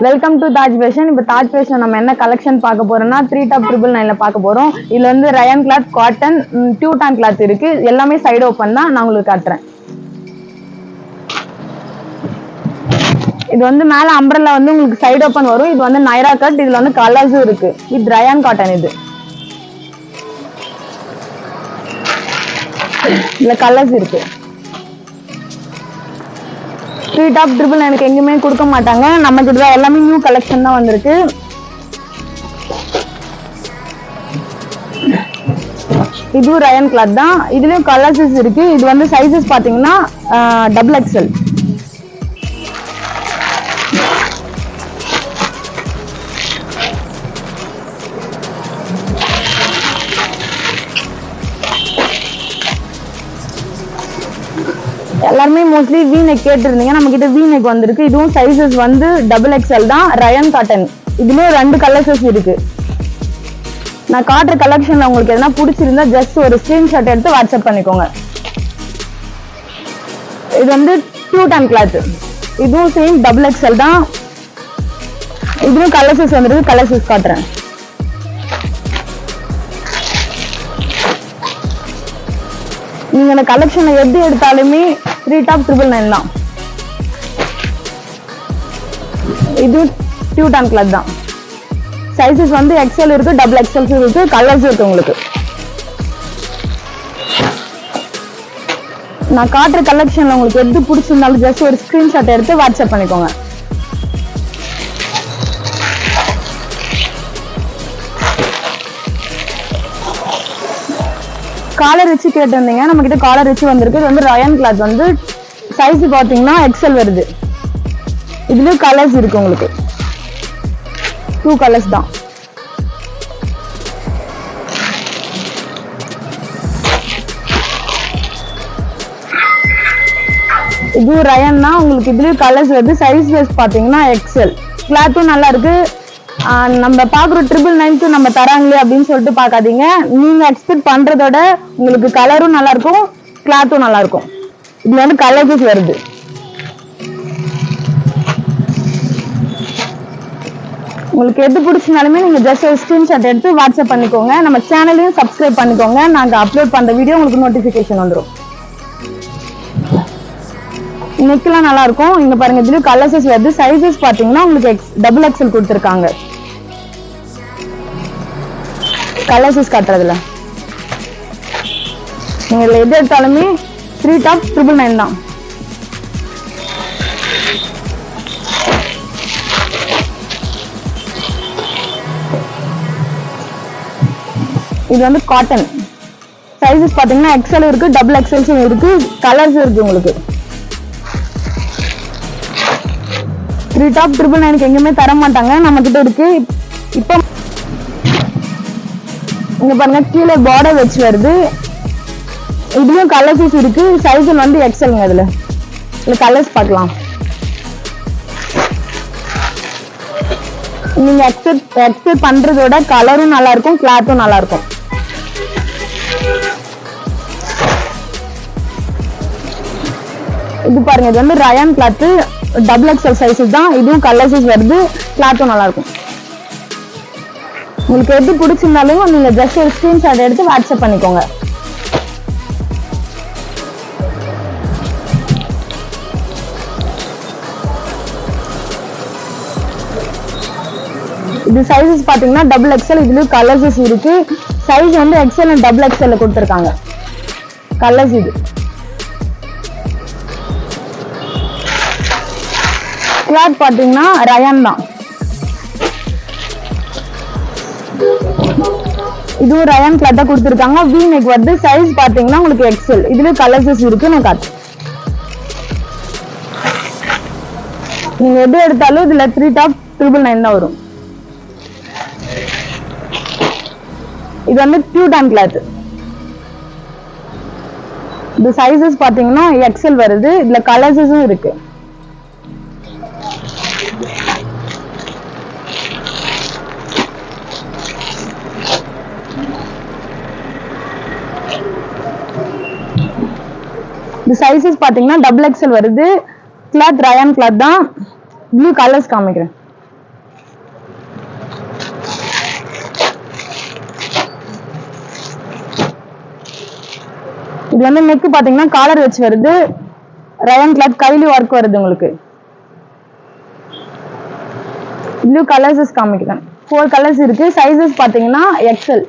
Welcome to Taj fashion. இப்போ Taj fashion நம்ம என்ன கலெக்ஷன் பார்க்க போறோம்னா 3 டாப் 999ல பார்க்க போறோம். இதுல வந்து ரயான் கிளாத், காட்டன், டியூட்டான் கிளாத் இருக்கு. எல்லாமே சைடு ஓப்பன் தான். நான் உங்களுக்கு காட்டுறேன். இது வந்து மேல அம்பரல்லா வந்து உங்களுக்கு சைடு ஓப்பன் வரும். இது வந்து நைரா கட். இதுல வந்து கலர்ஸும் இருக்கு. இது ரயான் காட்டன். இதுல கலர்ஸ் இருக்கு. 3 டாப் 999 எங்கேயுமே கொடுக்க மாட்டாங்க. நம்ம கிட்ட தான் எல்லாமே நியூ கலெக்ஷன் தான் வந்திருக்கு. இதுவும் ரயான் கிளாத் தான். இதுலயும் கலர்ஸ் இருக்கு. இது வந்து சைஸஸ் பாத்தீங்கன்னா XXL. எல்லாருமே மோஸ்ட்லி வி நெக் கேட்டிருந்தீங்க. நம்ம கிட்ட வி நெக் வந்திருக்கு. இதுவும் சைஸஸ் வந்து XXL தான். Rayon cotton. இதுலயும் 2 கலர்ஸஸ் இருக்கு. நான் காட்டுற கலெக்ஷன்ல உங்களுக்கு எதனா பிடிச்சிருந்தா ஜஸ்ட் ஒரு ஸ்கிரீன்ஷாட் எடுத்து வாட்ஸ்அப் பண்ணிக்கோங்க. இது வந்து டியூட்டான் கிளாத். இதுவும் சேம் XXL தான். இதுவும் கலர்ஸஸ் வந்துருக்கு. கலர்ஸஸ் காட்டுறேன். நீங்க இந்த கலெக்ஷனை எது எடுத்தாலுமே 3 டாப் 999 தான். இது டியூட்டான் கிளாத் தான். சைஸஸ் வந்து XL இருக்கு, XXL இருக்கு, கலர்ஸ் இருக்கு. உங்களுக்கு நான் காட்டுற கலெக்ஷன்ல உங்களுக்கு எது பிடிச்சிருந்தாலும் ஜஸ்ட் ஒரு ஸ்கிரீன்ஷாட் எடுத்து வாட்ஸ்அப் பண்ணிக்கோங்க. காலர் வச்சு கேட்டிருந்தீங்க. நம்ம கிட்ட காலர் வச்சு வந்திருக்கு. இது வந்து ரயான் கிளாத் வந்து சைஸ் பாத்தீங்கன்னா XL வருது. இதுலயும் கலர்ஸ் இருக்கு. உங்களுக்கு 2 கலர்ஸ் தான். இது ரயான் தான். உங்களுக்கு இதுலயும் கலர்ஸ் வருது. சைஸ் வைஸ் பாத்தீங்கன்னா XL. கிளாத்தும் நல்லா இருக்கு. நம்ம பாக்குற 999 நம்ம தராங்களே அப்படின்னு சொல்லிட்டு பாக்காதீங்க. நீங்க எக்ஸ்பெக்ட் பண்றதோட உங்களுக்கு கலரும் நல்லா இருக்கும், கிளாத்தும் நல்லா இருக்கும். இதுல வந்து கலர்ஸ் வருது. உங்களுக்கு எது பிடிச்சினாலுமே நீங்க ஜஸ்ட் ஒரு ஸ்கிரீன்ஷாட் எடுத்து வாட்ஸ்அப் பண்ணிக்கோங்க. நம்ம சேனலையும் சப்ஸ்கிரைப் பண்ணிக்கோங்க. நாங்க அப்லோட் பண்ற வீடியோ உங்களுக்கு நோட்டிபிகேஷன் வந்துடும். நெக்லாம் நல்லா இருக்கும். இங்க பாருங்க, இதுலயும் கலர்ஸ் வருது. சைஸஸ் பாத்தீங்கன்னா உங்களுக்கு XXL கொடுத்துருக்காங்க. கலர்ஸ் காட்டுறதுல நீங்க எது எடுத்தாலுமே 3 டாப் 999 தான். இது வந்து காட்டன். சைஸஸ் பாத்தீங்கன்னா XL இருக்கு, XXL இருக்கு, கலர்ஸ் இருக்கு. உங்களுக்கு 3 டாப் 999 எங்கேயுமே தர மாட்டாங்க. நம்ம கிட்ட இருக்கு. இப்போ இங்க பாருங்க, கீழே பார்டர் வச்சு வருது. இதுலயும் கலர்ஸ் இருக்கு. சைஸ் வந்து XLங்க. இதுல கலர்ஸ் பார்க்கலாம். நீங்க எக்ஸ்பெக்ட் பண்றதோட கலரும் நல்லா இருக்கும், கிளாத்தும் நல்லா இருக்கும். இது பாருங்க, இது வந்து ரயான் கிளாத் XXL சைஸஸ் தான். இதுவும் கலர்ஸ் வருது, கிளாத்தும் நல்லா இருக்கும். உங்களுக்கு எது பிடிச்சிருந்தாலும் நீங்க ஜஸ்ட் ஒரு ஸ்கிரீன்ஷாட் எடுத்து வாட்ஸ்அப் பண்ணிக்கோங்க. இது சைஸஸ் பாத்தீங்கன்னா XXL. இதுலயும் கலர்ஸ் இருக்கு. சைஸ் வந்து XL and XXL கொடுத்திருக்காங்க. கலர்ஸ் இது. கிளாத் பாத்தீங்கன்னா ரயான் தான். இதுவும் ரயான் கிளாத் தான் கொடுத்திருக்காங்க. வி நெக் வருது. சைஸ் பாத்தீங்கன்னா உங்களுக்கு XL. இதுல கலர்ஸ் இருக்கு. நான் காட்டு. நீங்க எது எடுத்தாலும் இதுல 3 டாப் 999 தான் வரும். இது வந்து டியூட்டான் கிளாத். இது சைஸஸ் பாத்தீங்கன்னா XL வருது. இதுல கலர்ஸும் இருக்கு. இந்த சைஸஸ் பாத்தீங்கன்னா XXL வருது. கிளாத் ரயான் கிளாத் தான். ப்ளூ கலர்ஸ் காமிக்கிறேன். இது வந்து நெக் பாத்தீங்கன்னா காலர் வச்சு வருது. ரயான் கிளாத் கைலி ஒர்க் வருது உங்களுக்கு. ப்ளூ கலர்ஸ் காமிக்கிறேன். 4 கலர்ஸ் இருக்கு. சைஸஸ் பாத்தீங்கன்னா எக்ஸ்எல்.